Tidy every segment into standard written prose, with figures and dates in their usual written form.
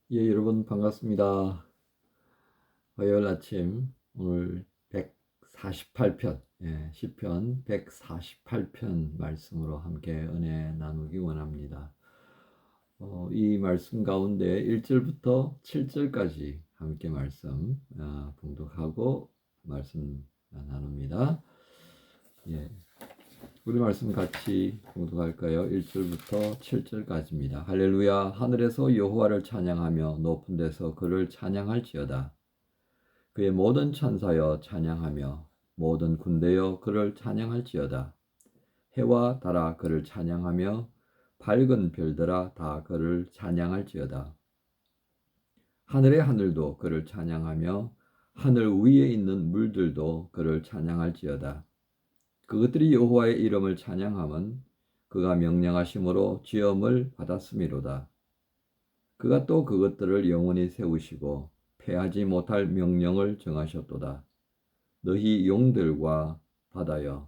예, 여러분 반갑습니다. 화요일 아침 오늘 148편, 시편 148편 말씀으로 함께 은혜 나누기 원합니다. 이 말씀 가운데 1절부터 7절까지 함께 말씀 봉독하고 말씀 나눕니다. 예, 우리 말씀 같이 봉독할까요? 1절부터 7절까지입니다. 할렐루야. 하늘에서 여호와를 찬양하며 높은 데서 그를 찬양할지어다. 그의 모든 천사여 찬양하며 모든 군대여 그를 찬양할지어다. 해와 달아 그를 찬양하며 밝은 별들아 다 그를 찬양할지어다. 하늘의 하늘도 그를 찬양하며 하늘 위에 있는 물들도 그를 찬양할지어다. 그것들이 여호와의 이름을 찬양함은 그가 명령하심으로 지엄을 받았음이로다. 그가 또 그것들을 영원히 세우시고 패하지 못할 명령을 정하셨도다. 너희 용들과 바다여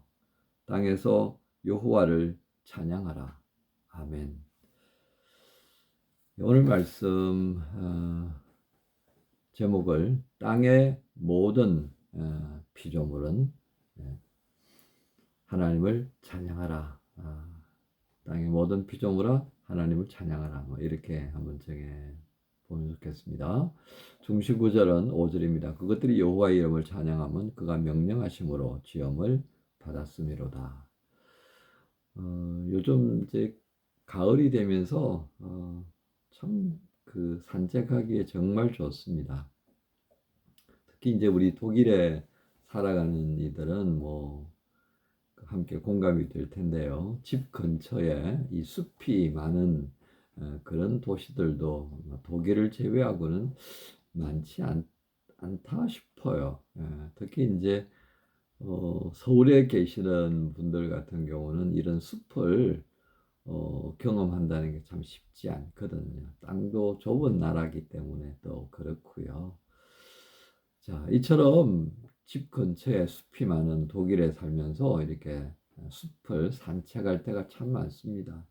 땅에서 여호와를 찬양하라. 아멘. 오늘 말씀 제목을 땅의 모든 피조물은 하나님을 찬양하라. 땅의 모든 피조물아 하나님을 찬양하라. 이렇게 한번 정해 보면 좋겠습니다. 중시 구절은 5절입니다. 그것들이 여호와의 이름을 찬양하면 그가 명령하심으로 지엄을 받았음이로다. 요즘 이제 가을이 되면서 참 그 산책하기에 정말 좋습니다. 특히 이제 우리 독일에 살아가는 이들은 뭐 함께 공감이 될 텐데요. 집 근처에 이 숲이 많은 그런 도시들도 독일을 제외하고는 많지 않다 싶어요. 특히 이제 서울에 계시는 분들 같은 경우는 이런 숲을 경험한다는 게 참 쉽지 않거든요. 땅도 좁은 나라이기 때문에 또 그렇고요. 자, 이처럼 집 근처에 숲이 많은 독일에 살면서 이렇게 숲을 산책할 때가 참 많습니다.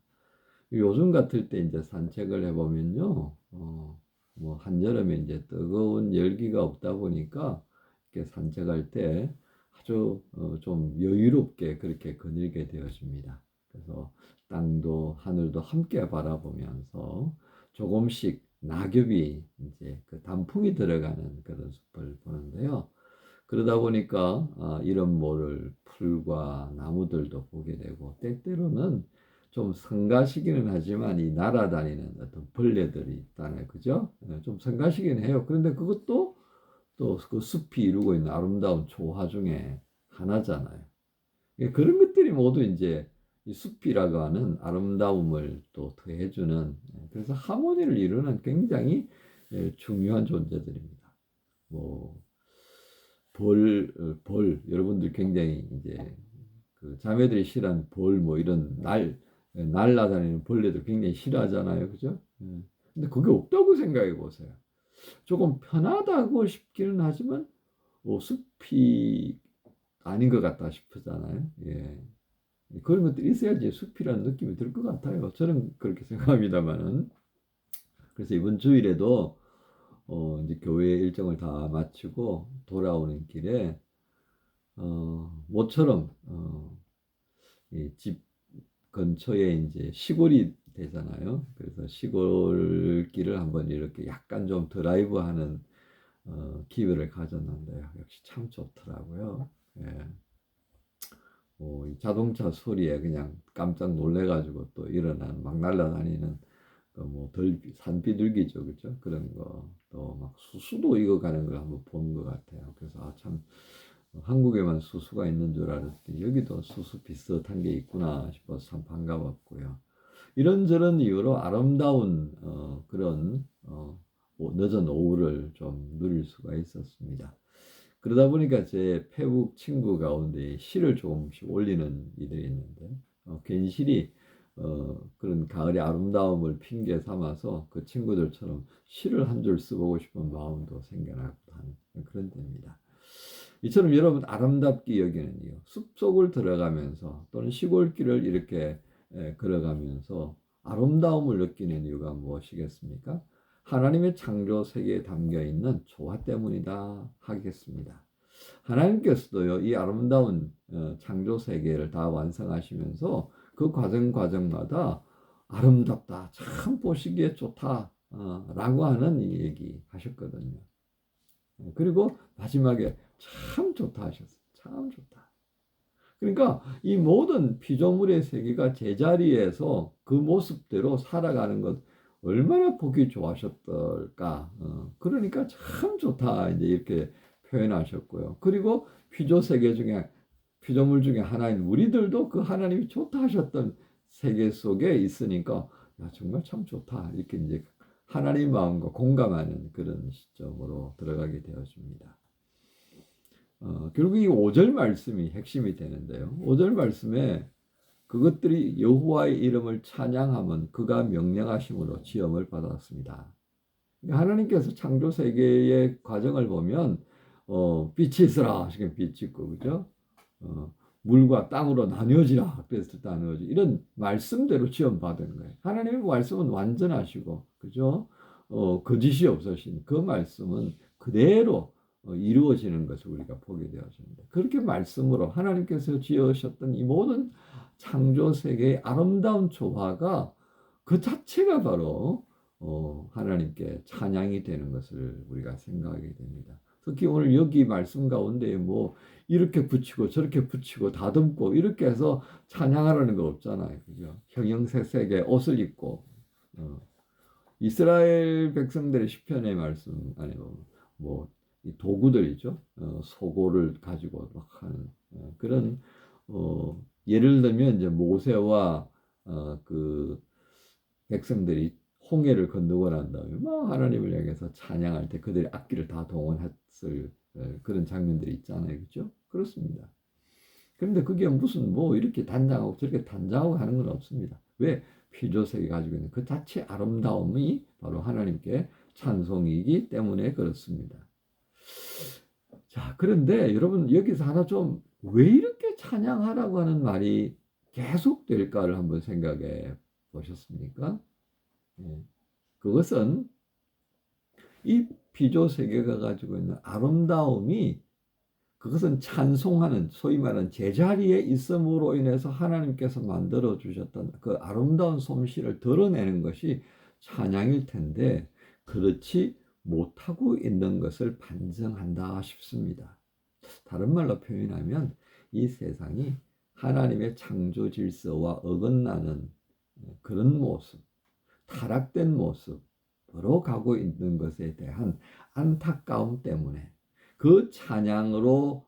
요즘 같을 때 이제 산책을 해보면요, 뭐 한여름에 이제 뜨거운 열기가 없다 보니까 이렇게 산책할 때 아주 좀 여유롭게 그렇게 거닐게 되어집니다. 그래서 땅도 하늘도 함께 바라보면서 조금씩 낙엽이 이제 그 단풍이 들어가는 그런 숲을 보는데요. 그러다 보니까 이름 모를 풀과 나무들도 보게 되고 때때로는 좀 성가시기는 하지만 이 날아다니는 어떤 벌레들이 있다네, 그죠? 좀 성가시기는 해요. 그런데 그것도 또 그 숲이 이루고 있는 아름다운 조화 중에 하나잖아요. 그런 것들이 모두 이제 이 숲이라고 하는 아름다움을 또 더해주는, 그래서 하모니를 이루는 굉장히 중요한 존재들입니다. 뭐 여러분들 굉장히 이제 그 자매들이 싫어하는 뭐 이런 날라다니는 벌레들 굉장히 싫어하잖아요, 그죠? 근데 그게 없다고 생각해 보세요. 조금 편하다고 싶기는 하지만 숲이 아닌 것 같다 싶잖아요. 예. 그런 것들이 있어야지 숲이라는 느낌이 들 것 같아요. 저는 그렇게 생각합니다만은. 그래서 이번 주일에도 이제 교회 일정을 다 마치고 돌아오는 길에 모처럼 이 집 근처에 이제 시골이 되잖아요. 그래서 시골길을 한번 이렇게 약간 좀 드라이브하는 기회를 가졌는데요. 역시 참 좋더라고요. 예. 이 자동차 소리에 그냥 깜짝 놀래가지고 또 일어나는 막 날아다니는 그뭐 산비둘기죠, 그죠? 그런 거 또 막 수수도 익어가는 걸 한번 본 것 같아요. 그래서 참 한국에만 수수가 있는 줄 알았더니 여기도 수수 비슷한 게 있구나 싶어서 참 반가웠고요. 이런저런 이유로 아름다운 그런 늦은 오후를 좀 누릴 수가 있었습니다. 그러다 보니까 제 페북 친구 가운데 시를 조금씩 올리는 이들이 있는데 괜시리 그런 가을의 아름다움을 핑계 삼아서 그 친구들처럼 시를 한 줄 써보고 싶은 마음도 생겨나고 하는 그런 때입니다. 이처럼 여러분 아름답게 여기는 이유, 숲속을 들어가면서 또는 시골길을 이렇게 걸어가면서 아름다움을 느끼는 이유가 무엇이겠습니까? 하나님의 창조 세계에 담겨 있는 조화 때문이다 하겠습니다. 하나님께서도요, 이 아름다운 창조 세계를 다 완성하시면서 그 과정마다 아름답다, 참 보시기에 좋다, 라고 하는 이 얘기 하셨거든요. 그리고 마지막에 참 좋다 하셨어요. 참 좋다. 그러니까 이 모든 피조물의 세계가 제자리에서 그 모습대로 살아가는 것 얼마나 보기 좋아하셨을까. 그러니까 참 좋다 이제 이렇게 표현하셨고요. 그리고 피조물 중에 하나인 우리들도 그 하나님이 좋다 하셨던 세계 속에 있으니까 야, 정말 참 좋다 이렇게 이제 하나님 마음과 공감하는 그런 시점으로 들어가게 되어집니다. 결국 이 5절 말씀이 핵심이 되는데요. 5절 말씀에 그것들이 여호와의 이름을 찬양하면 그가 명령하심으로 지음을 받았습니다. 하나님께서 창조 세계의 과정을 보면 빛이 있으라 하시면 빛이 있고, 그죠? 물과 땅으로 나뉘어지라 그랬을 때 나뉘어지 이런 말씀대로 지음 받은 거예요. 하나님의 말씀은 완전하시고, 그죠? 거짓이 없으신 그 말씀은 그대로 이루어지는 것을 우리가 보게 되어집니다. 그렇게 말씀으로 하나님께서 지으셨던 이 모든 창조 세계의 아름다운 조화가 그 자체가 바로 하나님께 찬양이 되는 것을 우리가 생각하게 됩니다. 특히 오늘 여기 말씀 가운데 뭐 이렇게 붙이고 저렇게 붙이고 다듬고 이렇게 해서 찬양하라는 거 없잖아요. 그죠? 형형색색의 옷을 입고 이스라엘 백성들의 시편의 말씀 아니고 뭐 이 도구들이죠. 소고를 가지고 막 하는 그런 예를 들면 이제 모세와 그 백성들이 홍해를 건너고 난 다음에 막 하나님을 향해서 찬양할 때 그들의 악기를 다 동원했을 그런 장면들이 있잖아요. 그렇죠? 그렇습니다. 그런데 그게 무슨 뭐 이렇게 단장하고 저렇게 단장하고 하는 건 없습니다. 왜? 피조색이 가지고 있는 그 자체 아름다움이 바로 하나님께 찬송이기 때문에 그렇습니다. 자, 그런데 여러분 여기서 하나 좀 왜 이렇게 찬양하라고 하는 말이 계속 될까를 한번 생각해 보셨습니까? 그것은 이 피조 세계가 가지고 있는 아름다움이 그것은 찬송하는 소위 말하는 제자리에 있음으로 인해서 하나님께서 만들어 주셨던 그 아름다운 솜씨를 드러내는 것이 찬양일 텐데 그렇지 못하고 있는 것을 반증한다 싶습니다. 다른 말로 표현하면 이 세상이 하나님의 창조 질서와 어긋나는 그런 모습, 타락된 모습으로 가고 있는 것에 대한 안타까움 때문에 그 찬양으로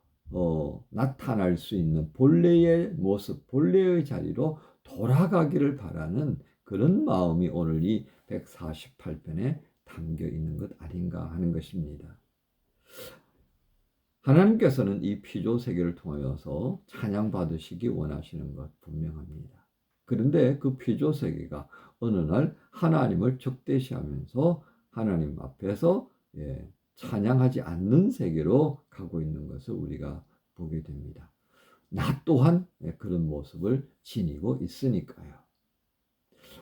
나타날 수 있는 본래의 모습, 본래의 자리로 돌아가기를 바라는 그런 마음이 오늘 이 148편에 담겨 있는 것 아닌가 하는 것입니다. 하나님께서는 이 피조 세계를 통하여서 찬양받으시기 원하시는 것 분명합니다. 그런데 그 피조 세계가 어느 날 하나님을 적대시하면서 하나님 앞에서 찬양하지 않는 세계로 가고 있는 것을 우리가 보게 됩니다. 나 또한 그런 모습을 지니고 있으니까요.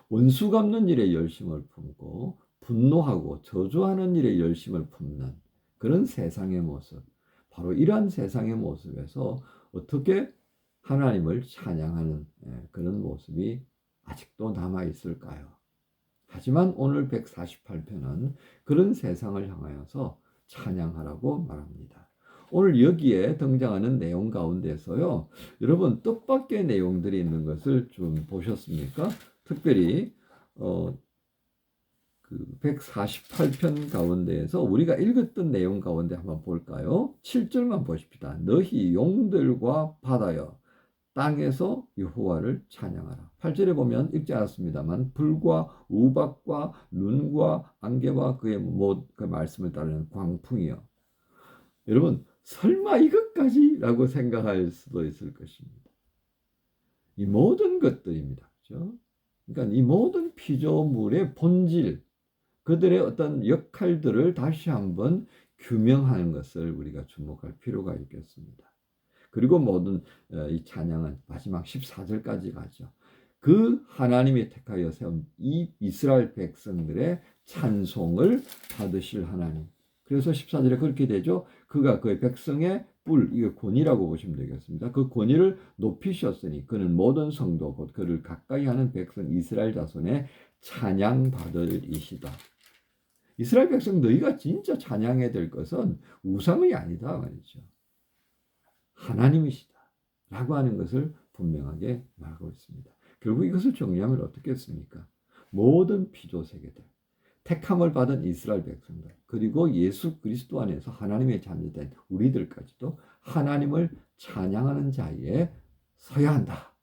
원수 갚는 일에 열심을 품고 분노하고 저주하는 일에 열심을 품는 그런 세상의 모습, 바로 이러한 세상의 모습에서 어떻게 하나님을 찬양하는 그런 모습이 아직도 남아 있을까요? 하지만 오늘 148편은 그런 세상을 향하여서 찬양하라고 말합니다. 오늘 여기에 등장하는 내용 가운데서요, 여러분 뜻밖의 내용들이 있는 것을 좀 보셨습니까? 특별히 그 148편 가운데에서 우리가 읽었던 내용 가운데 한번 볼까요? 7절만 보십시다. 너희 용들과 바다여 땅에서 여호와를 찬양하라. 8절에 보면 읽지 않았습니다만 불과 우박과 눈과 안개와 그의 그 말씀을 따르는 광풍이요. 여러분 설마 이것까지? 라고 생각할 수도 있을 것입니다. 이 모든 것들입니다. 그렇죠? 그러니까 이 모든 피조물의 본질, 그들의 어떤 역할들을 다시 한번 규명하는 것을 우리가 주목할 필요가 있겠습니다. 그리고 모든 이 찬양은 마지막 14절까지 가죠. 그 하나님이 택하여 세운 이 이스라엘 백성들의 찬송을 받으실 하나님. 그래서 14절에 그렇게 되죠. 그가 그의 백성의 뿔, 이게 권위라고 보시면 되겠습니다. 그 권위를 높이셨으니 그는 모든 성도 곧 그를 가까이 하는 백성 이스라엘 자손의 찬양 받으리시다. 이스라엘 백성 너희가 진짜 찬양해야 될 것은 우상이 아니다 말이죠. 하나님이시다 라고 하는 것을 분명하게 말하고 있습니다. 결국 이것을 정리하면 어떻겠습니까? 모든 피조 세계들, 택함을 받은 이스라엘 백성들, 그리고 예수 그리스도 안에서 하나님의 자녀된 우리들까지도 하나님을 찬양하는 자리에 서야 한다.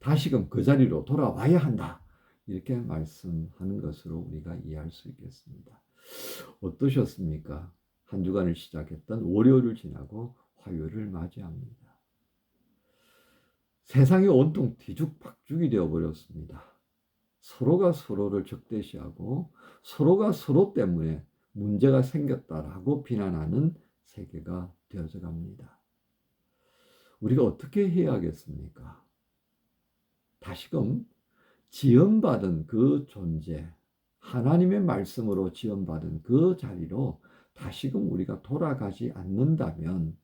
다시금 그 자리로 돌아와야 한다. 이렇게 말씀하는 것으로 우리가 이해할 수 있겠습니다. 어떠셨습니까? 한 주간을 시작했던 월요일을 지나고 화요일을 맞이합니다. 세상이 온통 뒤죽박죽이 되어버렸습니다. 서로가 서로를 적대시하고 서로가 서로 때문에 문제가 생겼다라고 비난하는 세계가 되어져 갑니다. 우리가 어떻게 해야 하겠습니까? 다시금 지음받은 그 존재, 하나님의 말씀으로 지음받은 그 자리로 다시금 우리가 돌아가지 않는다면,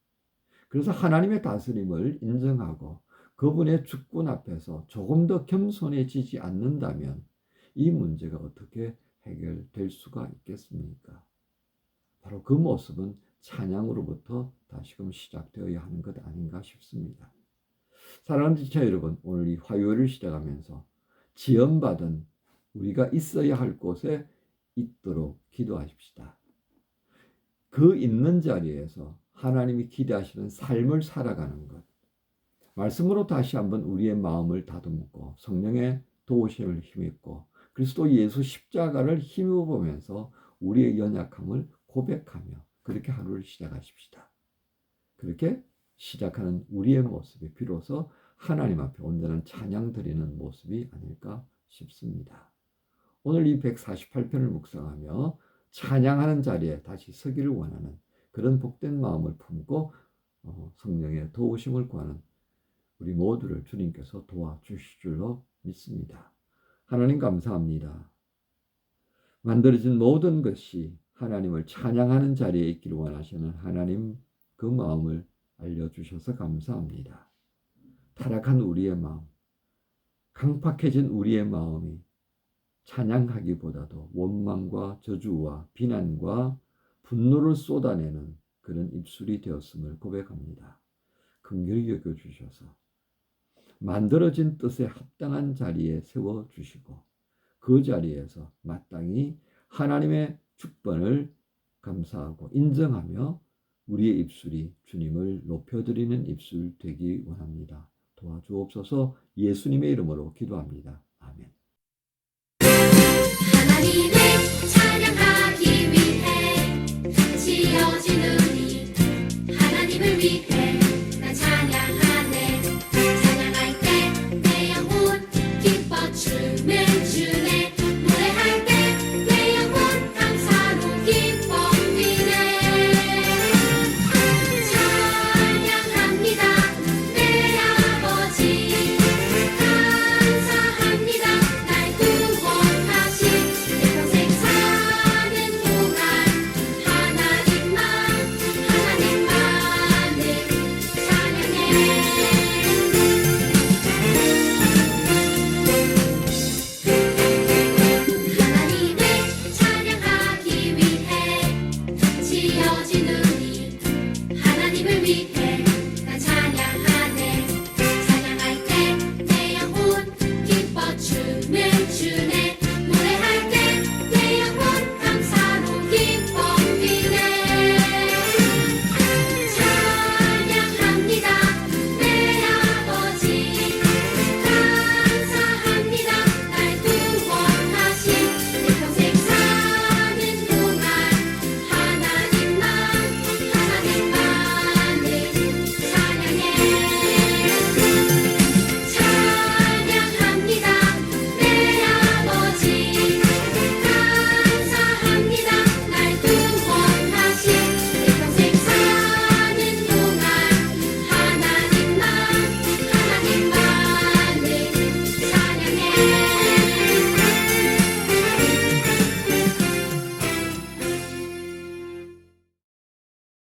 그래서 하나님의 다스림을 인정하고 그분의 주권 앞에서 조금 더 겸손해지지 않는다면 이 문제가 어떻게 해결될 수가 있겠습니까? 바로 그 모습은 찬양으로부터 다시금 시작되어야 하는 것 아닌가 싶습니다. 사랑하는 지체 여러분, 오늘 이 화요일을 시작하면서 지연받은 우리가 있어야 할 곳에 있도록 기도하십시다. 그 있는 자리에서 하나님이 기대하시는 삶을 살아가는 것, 말씀으로 다시 한번 우리의 마음을 다듬고 성령의 도우심을 힘입고 그리스도 예수 십자가를 힘입어보면서 우리의 연약함을 고백하며 그렇게 하루를 시작하십시다. 그렇게 시작하는 우리의 모습이 비로소 하나님 앞에 온전한 찬양 드리는 모습이 아닐까 싶습니다. 오늘 이 148편을 묵상하며 찬양하는 자리에 다시 서기를 원하는 그런 복된 마음을 품고 성령의 도우심을 구하는 우리 모두를 주님께서 도와주실 줄로 믿습니다. 하나님 감사합니다. 만들어진 모든 것이 하나님을 찬양하는 자리에 있기를 원하시는 하나님, 그 마음을 알려주셔서 감사합니다. 타락한 우리의 마음, 강팍해진 우리의 마음이 찬양하기보다도 원망과 저주와 비난과 분노를 쏟아내는 그런 입술이 되었음을 고백합니다. 긍휼히 여겨주셔서 만들어진 뜻에 합당한 자리에 세워주시고 그 자리에서 마땅히 하나님의 축복을 감사하고 인정하며 우리의 입술이 주님을 높여드리는 입술 되기 원합니다. 도와주옵소서. 예수님의 이름으로 기도합니다. 아멘. 하나님의 찬양